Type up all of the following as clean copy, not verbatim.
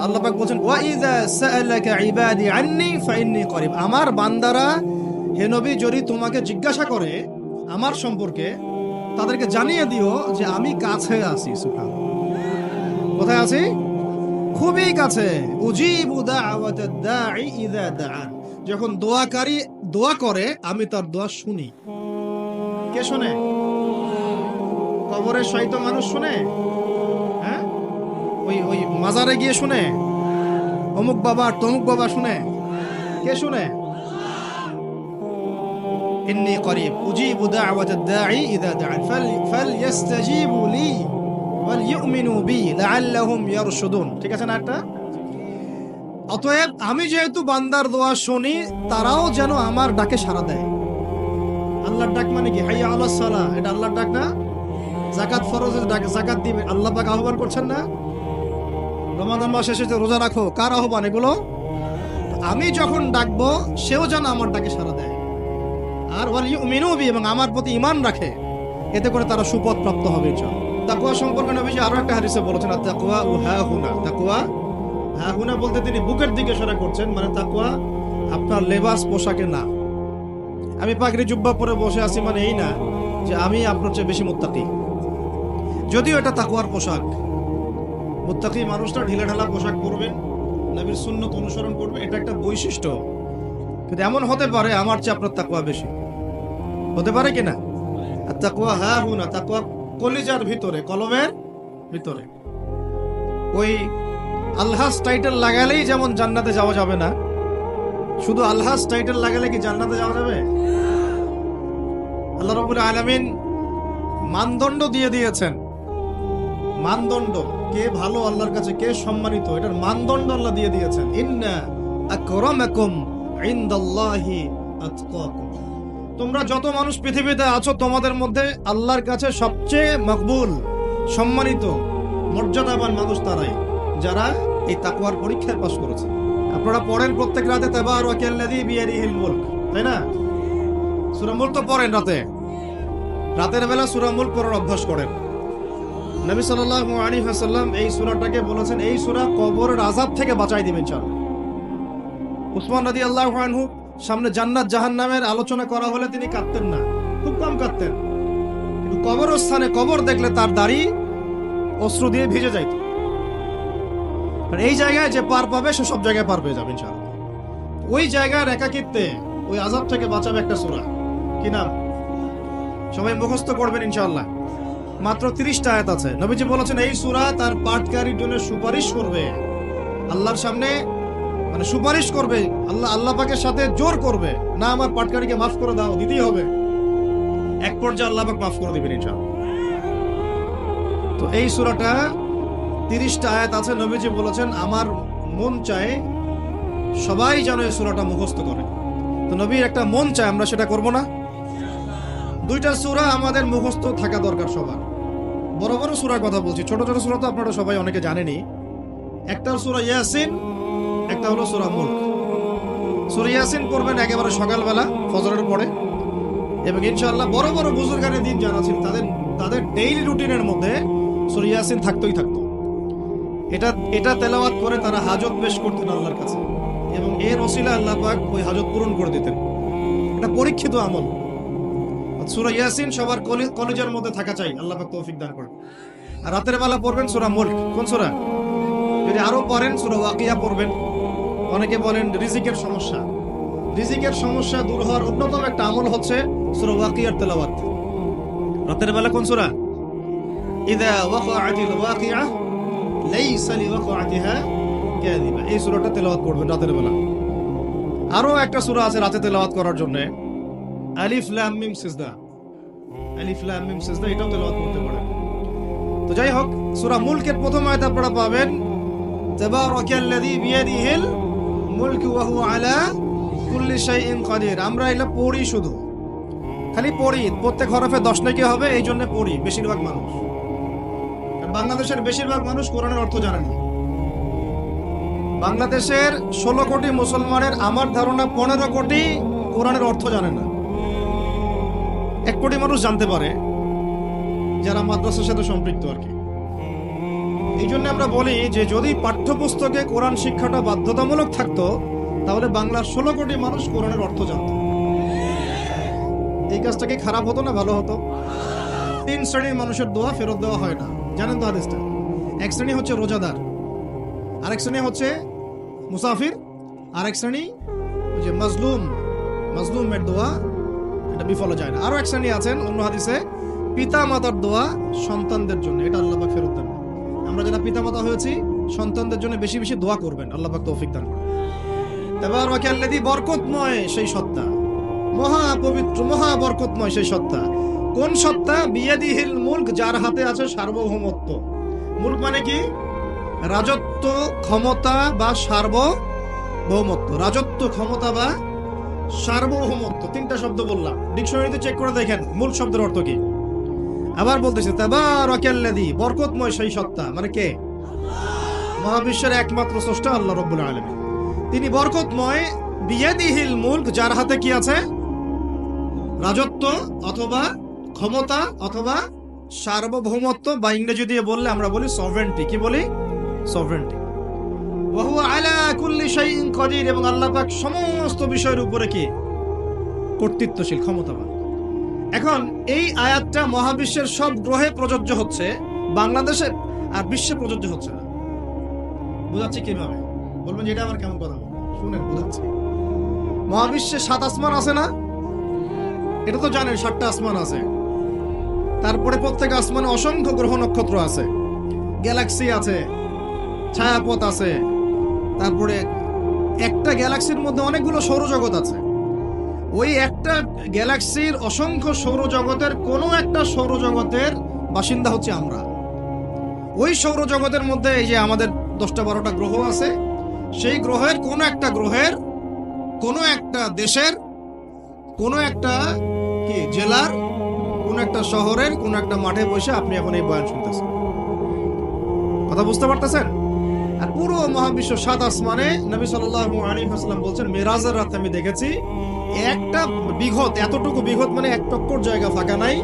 আল্লাহ পাক বলেন ওয়া ইযা সাআলাকা ইবাদি আন্নী ফাইন্নী করিব, আমার বান্দারা হে নবী যদি তোমাকে জিজ্ঞাসা করে আমার সম্পর্কে তাদেরকে জানিয়ে দিও যে আমি কাছে আছি। সুবহানাল্লাহ, কোথায় আছি? খুবই কাছে। উজিবু দাওয়াতাদ দাঈ ইযা দাআন, যখন দোয়াকারী দোয়া করে আমি তার দোয়া শুনি। কে শুনে? কবরে শয়িত মানুষ শুনে? হ্যাঁ, ওই মাজারে গিয়ে শুনে? অমুক বাবা তমুক বাবা শুনে? কে শুনে? ইন্নী করিব উজিবু দাওয়াতাদ দাঈ ইযা দাআন ফালইস্তাজিবু লি ওয়াল ইউমিনু বি লাআল্লাহুম ইয়ারশুদুন। ঠিক আছে না? একটা অতএব আমি যেহেতু বান্দার দোয়া শুনি, তারাও যেন আমার ডাকে সাড়া দেয়। আল্লাহর ডাক মানে কি? হাইয়া আলাস সালাহ, এটা আল্লাহর ডাক না? যাকাত ফরজের ডাক, যাকাত দিবে, আল্লাহ পাক আহ্বান করছেন না? রমাদান মাস এসেছে, রোজা রাখো, কার আহ্বান এগুলো? আমি যখন ডাকবো সেও যেন আমার ডাকে সাড়া দেয়। আর ওয়াল ইউমিনু বি, এবং আমার প্রতি ঈমান রাখে, এতে করে তারা সুপথ প্রাপ্ত হবে ইনশাআল্লাহ। তাকওয়া সম্পর্কে নবীজি আরো একটা হাদিসে বলেছেন, তাকওয়া হাহুনা। তাকওয়া হাহুনা বলতে তিনি বুকের দিকে ইশারা করছেন, মানে তাকওয়া আপনার লেবাস পোশাকে না। আমি পাগড়ি জুব্বা পরে বসে আছি মানে এই না যে আমি আপনার চেয়ে বেশি মুত্তাকি, যদিও এটা তাকওয়ার পোশাক। মুত্তাকি মানুষটা ঢিলেঢালা পোশাক পরবেন, নবীর সুন্নত অনুসরণ করবে, এটা একটা বৈশিষ্ট্য। কিন্তু এমন হতে পারে আমার চেয়ে আপনার তাকওয়া বেশি, হতে পারে কিনা? আর তাকওয়া হাহুনা, তাকওয়া কলিজার ভিতরে, কলমের ভিতরে। ওই আল্লাহস টাইটেল লাগালেই যেমন জান্নাতে যাওয়া যাবে না, শুধু আল্লাহস টাইটেল লাগালে কি জান্নাতে যাওয়া যাবে? আল্লাহ রাব্বুল আলামিন মানদণ্ড দিয়ে দিয়েছেন। মানদণ্ড, কে ভালো আল্লাহর কাছে, কে সম্মানিত, এটার মানদণ্ড আল্লাহ দিয়ে দিয়েছেন। ইন্না আকরামাকুম ইনদাল্লাহি আতকাকুম। তোমরা যত মানুষ পৃথিবীতে আছো, তোমাদের মধ্যে আল্লাহর কাছে সবচেয়ে মকবুল, সম্মানিত, মর্যাদাবান মানুষ তারাই যারা এই তাকওয়ার পরীক্ষায় পাস করেছে। আপনারা পড়েন প্রত্যেক রাতে তাবারাকাল্লাযী বিয়াদিহিল মুলক, তাই না? সূরা মুলক তো পড়েন রাতে, রাতের বেলা সূরা মুলক পড়ার অভ্যাস করেন। নবী সাল্লাল্লাহু আলাইহি ওয়াসাল্লাম এই সূরাটাকে বলেছেন এই সূরা কবরের আযাব থেকে বাঁচাই দিবে ইনশাআল্লাহ। উসমান রাদিয়াল্লাহু আনহু সামনে জান্নাত জাহান্নামের আলোচনা করা হলে তিনি কাঁদতেন না, খুব কম কাঁদতেন, কিন্তু কবরস্থানে কবর দেখলে তার দাড়ি অশ্রু দিয়ে ভিজে যাইত। এই জায়গায় যে পার পাবে সে সব জায়গায় পার পেয়ে যাবে ইনশাআল্লাহ। ওই জায়গার একাকিত্বে ওই আযাব থেকে বাঁচাবে একটা সূরা, কি নাম? সবাই মুখস্থ করবেন ইনশাআল্লাহ। মাত্র 30টা আয়াত আছে। নবীজি বলেছেন এই সূরা তার পাঠকারীর জন্য সুপারিশ করবে আল্লাহর সামনে, মানে সুপারিশ করবে আল্লাহ পাকের সাথে জোর করবে, না আমার পাঠকারীকে মাফ করে দাও, দিতেই হবে। এক পর্যায়ে আল্লাহ পাক মাফ করে দিবেন ইনশাআল্লাহ। তো এই সূরাটা 30টা আয়াত আছে। নবীজি বলেছেন আমার মন চায় সবাই যেন এই সূরাটা মুখস্থ করে। তো নবীর একটা মন চায়, আমরা সেটা করব না? দুইটা সূরা আমাদের মুখস্থ থাকা দরকার সবার। বড় বড় সূরার কথা বলছি, ছোট ছোট সূরা তো আপনারা সবাই অনেকে জানেনই। একটা সূরা ইয়াসিন, একটা হলো সূরা মুলক। সূরা ইয়াসিন পড়বেন একেবারে সকালবেলা ফজরের পরে, এবং ইনশাআল্লাহ বড় বড় বুজুর্গানের দিন যারা ছিলেন তাদের ডেইলি রুটিনের মধ্যে সূরা ইয়াসিন থাকতোই থাকতো। এটা তেলাওয়াত করে তারা হাজত পেশ করতেন আল্লাহর কাছে, এবং এর ওসিলা আল্লাহ পাক ওই হাজত পূরণ করে দিতেন। এটা পরীক্ষিত আমল। সূরা ইয়াসিন সবার কলেজের মধ্যে থাকা চাই, আল্লাহ পাক তৌফিক দান করেন। আর রাতের বেলা পড়বেন সূরা মুলক। কোন সূরা? যদি আরো পড়েন সূরা ওয়াকিয়া পড়বেন। অনেকে বলেন রিজিকের সমস্যা, রিজিকের সমস্যা দূর হওয়ার অন্যতম একটা আমল হচ্ছে সূরা ওয়াকিয়ার তেলাওয়াত। রাতের বেলা কোন সূরা? ইযা ওয়াকাআতিল ওয়াকিআ লাইসা লিওয়াকাআতিহা কাযিবা, এই সূরাটা তেলাওয়াত করবেন রাতের বেলা। আরো একটা সূরা আছে রাতে তেলাওয়াত করার জন্য, আলিফ লাম মিম সিজদা। আলিফ লাম মিম সিজদা, এটাও তেলাওয়াত করতে পারেন। তো যাই হোক, সূরা মুলকের প্রথম আয়াত আপনারা পাবেন তাবারাকাল্লাযী বিয়াদিহিল মুলকু ওয়া হুয়া আলা কুল্লি শাইইন কাদির। আমরা এটা পড়ি, শুধু খালি পড়ি, প্রত্যেক হরফে 10 নাকি হবে, এই জন্য পড়ি বেশিরভাগ মানুষ। বাংলাদেশের বেশিরভাগ মানুষ কোরআনের অর্থ জানে না। বাংলাদেশের 16 কোটি মুসলমানের আমার ধারণা 15 কোটি কোরআনের অর্থ জানে না। 1 কোটি মানুষ জানতে পারে যারা মাদ্রাসার সাথে সম্পৃক্ত আর কি। এই জন্য আমরা বলি যে যদি পাঠ্যপুস্তকে কোরআন শিক্ষাটা বাধ্যতামূলক থাকতো তাহলে বাংলার 16 কোটি মানুষ কোরআনের অর্থ জানত। এই কাজটা কি খারাপ হতো না ভালো হতো? 3 শ্রেণীর মানুষের দোয়া ফেরত দেওয়া হয় না, জানেন তো হাদিসটা। এক শ্রেণী হচ্ছে রোজাদার, আরেক শ্রেণী হচ্ছে মুসাফির, আরেক শ্রেণী ওই যে মাজলুমের দোয়া, এটা বিফলে যায় না। আরো এক শ্রেণী আছেন অন্য হাদিসে পিতা মাতার দোয়া সন্তানদের জন্য, এটা আল্লাহ পাক ফেরত দেন। আমরা যারা পিতা মাতা হয়েছি সন্তানদের জন্য বেশি বেশি দোয়া করবেন, আল্লাহ পাক তৌফিক দান করেন। তাবারাকাল্লাযী বরকতময় সেই সত্তা, মহা পবিত্র মহা বরকতময় সেই সত্তা। কোন সত্তা? বিয়াদিহিল মুলক, যার হাতে আছে সার্বভৌমত্ব। মুলক মানে কি? রাজত্ব, ক্ষমতা বা সার্বভৌমত্ব। রাজত্ব, ক্ষমতা বা সার্বভৌমত্ব, 3টা শব্দ বললাম। ডিকশনারিতে চেক করে দেখেন মূল শব্দের অর্থ কি। আবার বলতেছে তাবারাকাল্লাযী, বরকতময় সেই সত্তা মানে কে? মহাবিশ্বের একমাত্র স্রষ্টা আল্লাহ রাব্বুল আলামিন। তিনি বরকতময়, বিয়াদিহিল মুলক, যার হাতে কি আছে? রাজত্ব অথবা ক্ষমতা অথবা সার্বভৌমত্ব, বা ইংরেজি দিয়ে বললে আমরা বলি সভরেন্টি। কি বলি? সভরেন্টি। ওয়া হুয়া আলা কুল্লি শাইইন কাদির, এবং আল্লাহ পাক সমস্ত বিষয়ের উপরে কি? কর্তৃত্বশীল, ক্ষমতাবান। এখন এই আয়াতটা মহাবিশ্বের সব গ্রহে প্রযোজ্য হচ্ছে, বাংলাদেশে আর বিশ্বে প্রযোজ্য হচ্ছে না। বুঝাচ্ছি কিভাবে? বলবেন যে এটা আবার কেমন কথা? শুনেন, বুঝাচ্ছি। মহাবিশ্বে 7 আসমান আছে না? এটা তো জানেন 7টা আসমান আছে। তারপরে প্রত্যেক আসমানে অসংখ্য গ্রহ নক্ষত্র আছে, গ্যালাক্সি আছে, ছায়াপথ আছে। তারপরে একটা গ্যালাক্সির মধ্যে অনেকগুলো সৌরজগৎ আছে। ওই একটা গ্যালাক্সির অসংখ্য সৌরজগতের কোনো একটা সৌরজগতের বাসিন্দা হচ্ছে আমরা। ওই সৌরজগতের মধ্যে এই যে আমাদের 10টা 12টা গ্রহ আছে, সেই গ্রহের কোনো একটা গ্রহের কোনো একটা দেশের কোনো একটা কি জেলার কোন একটা শহরের কোন একটা মাঠে বসে আপনি এখন এই বয়ান শুনতেছেন। কথা বুঝতে পারতেছেন? আর পুরো মহাবিশ্ব 7 আসমানে নবী সাল্লাল্লাহু আলাইহি ওয়াসাল্লাম বলছেন মেরাজের রাতে আমি দেখেছি একটা বিঘত, এতটুকু বিঘত মানে 1 টক্কর জায়গা ফাঁকা নাই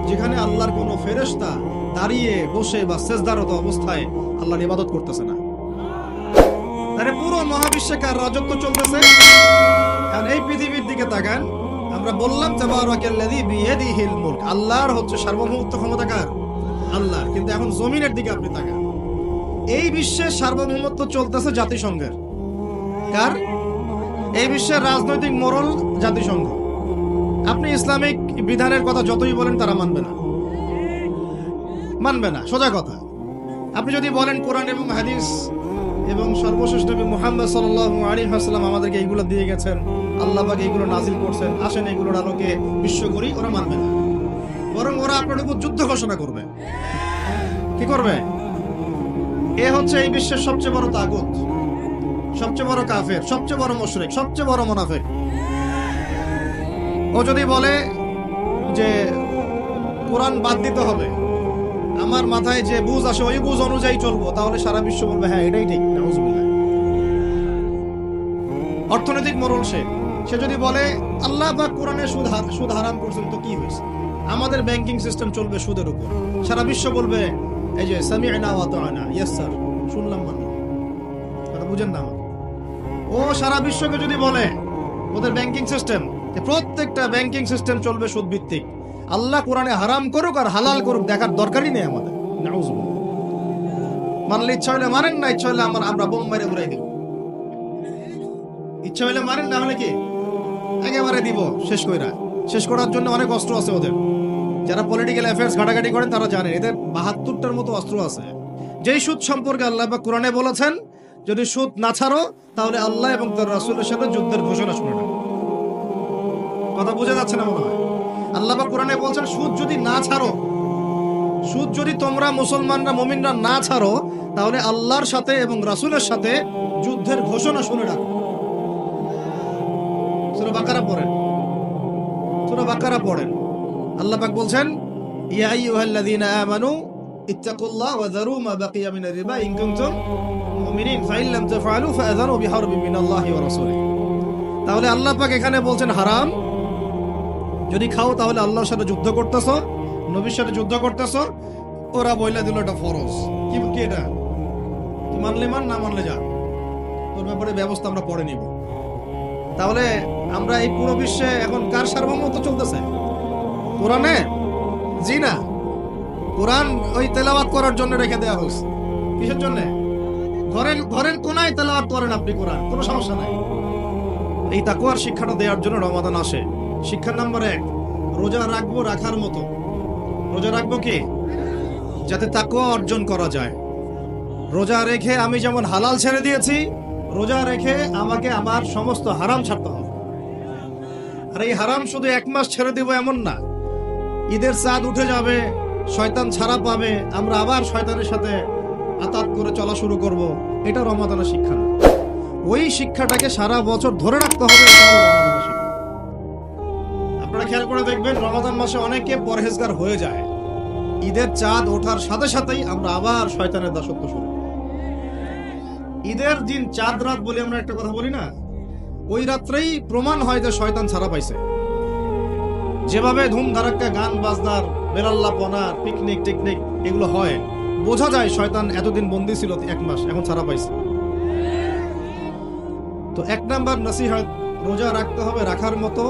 যেখানে আল্লাহর কোনো ফেরেশতা দাঁড়িয়ে বসে বা সেজদারত অবস্থায় আল্লাহর ইবাদত করতেছে না। তাহলে পুরো মহাবিশ্বে কার রাজত্ব চলতেছে? কারণ এই পৃথিবীর দিকে তাকান, আমরা বললাম তাবারাকাল্লাযী বিয়াদিহিল মুলক, আল্লাহর হচ্ছে সার্বভৌমত্ব, ক্ষমতা কার? আল্লাহর। কিন্তু এখন জমিনের দিকে আপনি তাকান, এই বিশ্বের সার্বভৌমত্ব চলতেছে জাতিসংঘের। কার? এই বিশ্বের রাজনৈতিক মোড়ল জাতিসংঘ। আপনি ইসলামিক বিধানের কথা যতই বলেন তারা মানবে না, সোজা কথা। আপনি যদি বলেন কোরআন এবং হাদিস এবং সর্বশেষ নবী মুহাম্মদ সাল্লাল্লাহু আলাইহি ওয়াসাল্লাম আমাদেরকে এইগুলো দিয়ে গেছেন, আল্লাহ পাক এইগুলো নাজিল করছেন, আসেন এগুলোর আলোকে বিশ্ব করি, ওরা মানবে না। বরং ওরা আপনার উপর যুদ্ধ ঘোষণা করবে। কি করবে? এ হচ্ছে এই বিশ্বের সবচেয়ে বড় তাগুত, সবচেয়ে বড় কাফের, সবচেয়ে বড় মুশরিক, সবচেয়ে বড় মুনাফিক। ও যদি বলে যে কোরআন বাদ দিতে হবে, আমার মাথায় যে বুঝ আসে ওই বুঝ অনুযায়ী চলবো, তাহলে সারা বিশ্ব বলবে হ্যাঁ এটাই ঠিক। নাউজুবিল্লাহ। অর্থনৈতিক মোড়ল সে যদি বলে আল্লাহ পাক কোরআনে সুদ হারাম করছেন, তো কি হয়েছে? আমাদের ব্যাংকিং সিস্টেম চলবে সুদের উপর, সারা বিশ্ব বলবে এই যে সামি'না ওয়া আতা'না, ইয়েস স্যার, শুনলাম মানলাম। কথা বুঝেন না? ও সারা বিশ্বকে যদি বলে ওদের ব্যাংকিং সিস্টেম, প্রত্যেকটা ব্যাংকিং সিস্টেম চলবে সুদ ভিত্তিক, আল্লাহ কোরআনে হারাম করুক আর হালাল করুক দেখার দরকারই নেই আমাদের। নাউজুবিল্লাহ। মানলে ইচ্ছা হলে মানেন, না ইচ্ছা হলে আমরা বোম মেরে উড়াই দিব। ইচ্ছা হলে মানেন, না হলে কি একেবারে দিব শেষ করার জন্য অনেক অস্ত্র আছে ওদের। যারা পলিটিক্যাল অ্যাফেয়ার্স ঘাটাঘাটি করেন তারা জানেন এদের 72টার মতো অস্ত্র আছে। যেই সুদ সম্পর্কে আল্লাহ পাক কোরআনে বলেছেন যদি সুদ না ছাড়ো তাহলে আল্লাহ এবং তার রাসূলের সাথে যুদ্ধের ঘোষণা শুনে নাও। কথা বুঝে যাচ্ছে না মনে হয়? আল্লাহ পাক কোরআনে বলছেন সুদ যদি না ছাড়ো, সুদ যদি তোমরা মুসলমানরা মুমিনরা না ছাড়ো, তাহলে আল্লাহর সাথে এবং রাসূলের সাথে যুদ্ধের ঘোষণা শুনে রাখো। সূরা বাকারা পড়েন। আল্লাহ পাক বলছেন ইয়া আইয়ুহাল্লাযীনা আমানু ইত্তাকুল্লাহ ওয়া যারু মা বাকিয়া মিনার রিবা ইন কুনতুম মুমিনিন ফাইন লাম তাফআলু ফাআযানু বিহারবিন মিনাল্লাহি ওয়া রাসূলিহি। তাহলে আল্লাহ পাক এখানে বলছেন হারাম, যদি খাও তাহলে আল্লাহর সাথে যুদ্ধ করতেছো, নবীর সাথে যুদ্ধ করতেছো। ওরা বইলা দিল এটা ফরজ। কি এটা? মানলে মান, না মানলে যা, তোর ব্যাপারে ব্যবস্থা আমরা পরে নিব। তাহলে আমরা এই পুরো বিশ্বে এখন কার সার্বভৌমত্ব চলতেছে? কোরআনে? জি না, কোরআন ওই তেলাওয়াত করার জন্য রেখে দেওয়া হয়েছে। কিসের জন্য? ঘরের ঘরের কোনায় তেলাওয়াত করেন আপনি কোরআন, কোনো সমস্যা নাই। এই তাকওয়ার শিক্ষাটা দেওয়ার জন্য রমাদান আসে। শিক্ষা নাম্বার 1, রোজা রাখবো রাখার মতো। রোজা রাখবো কি? যাতে তাকওয়া অর্জন করা যায়। রোজা রেখে আমি যেমন হালাল ছেড়ে দিয়েছি, রোজা রেখে আমাকে আমার সমস্ত হারাম ছাড়তে হবে। আর এই হারাম শুধু 1 মাস ছেড়ে দিব এমন না। ঈদের চাঁদ উঠে যাবে, শয়তান ছাড়া পাবে, আমরা আবার শয়তানের সাথে আতাত করে চলা শুরু করব। এটা রমাদানের শিক্ষা না। ওই শিক্ষাটাকে সারা বছর ধরে রাখতে হবে, এটা হলো রমাদানের শিক্ষা। আপনারা খেয়াল করে দেখবেন, রমাদান মাসে অনেকে পরহেজগার হয়ে যায়। ঈদের চাঁদ ওঠার সাথে সাথেই আমরা আবার শয়তানের দাসত্ব শুরু করি। ঈদের দিন চাঁদ রাত বলে আমরা একটা কথা বলি না, ওই রাত্রেই প্রমাণ হয় যে শয়তান ছাড়া পাইছে। যেভাবে ধুম ধারাক্কা গান বাজনার, বেলাল্লাপনার, পিকনিক টিকনিক এগুলো হয়, বোঝা যায় শয়তান এতদিন বন্দী ছিল 1 মাস, এখন ছাড়া পাইছে। তো 1 নাম্বার নসিহত, রোজা রাখতে হবে রাখার মতো,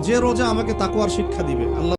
যে রোজা আমাকে তাকওয়ার শিক্ষা দিবে। আল্লাহ